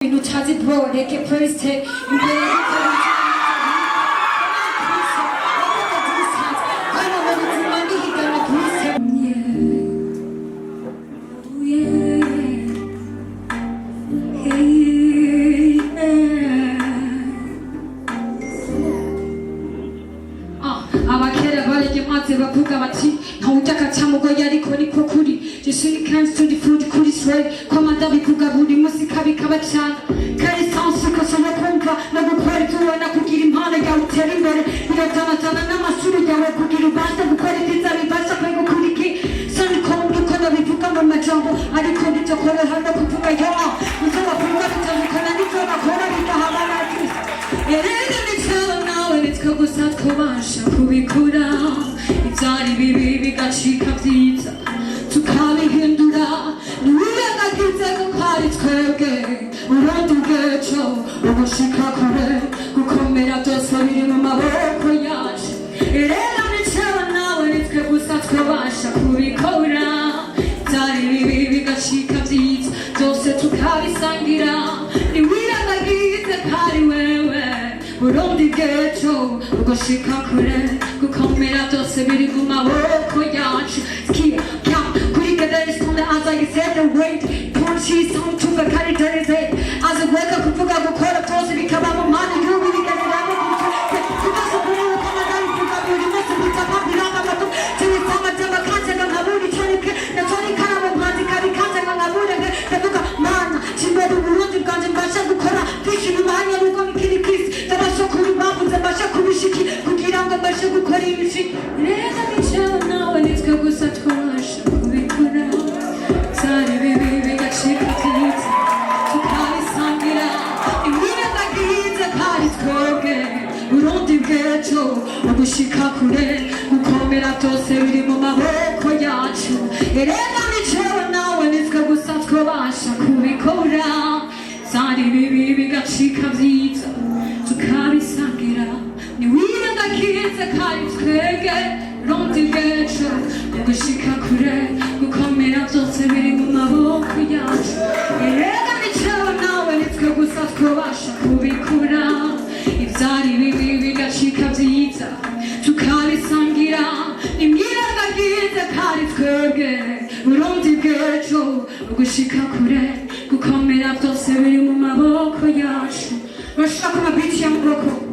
No 차지 bro, they can praise take. Je suis le 15 du foot, coup du soleil, commandant du Kugabudi, Musika Bikabachan, Kalisans, Kosova Kumpa, Nabukwari, Nakukiri, Managa, Terrible, Yatana, Namasuri, Kukiri, Basta, Bukari, Tizari, Basta, Kuriki, Sun Kong, Kona, Bukama, Majambo, Adikodi, Tokola, Hana, Kupuka, Yama, Musawa, Pumaka, Kananito, Kona, Havana, it is a now and it's Kobusat Komasha, Kubikuda, it's Ari Bibi, Gachika Pizza. Tukali hindura, nuya na kize kukali twege, urandu gecho, ugushika kure, gukomera byose biri mu maboko yacu. Rero nicewe nawe nitwe gusa twabasha kubikora, byari bibi bigacika byiza, byose tukabisangira, niwirengagize kari wewe, urundi gecho, ugushika kure, gukomera byose biri mu maboko yacu. As I said the weight, Ponchi song to the carriage, as a worker who forgot to call a post and become a man, you really get it out of gushika kure gukomera byose biri mu maboko yacu erega nicewe nawe nitwe gusa twabasha kubikora zari bibi bigacika byiza tukabisangira niwirengagize kari twege rundi bwejo gushika kure gukomera byose biri mu maboko yacu erega nicewe nawe nitwe gusa twabasha kubikora ibyari bibi bigacika byiza tukabisangira nimwirengagize kari twebwe urundi bwejo gushika kure gukomera byose biri mu maboko yacu bashaka amabiti y'amaboko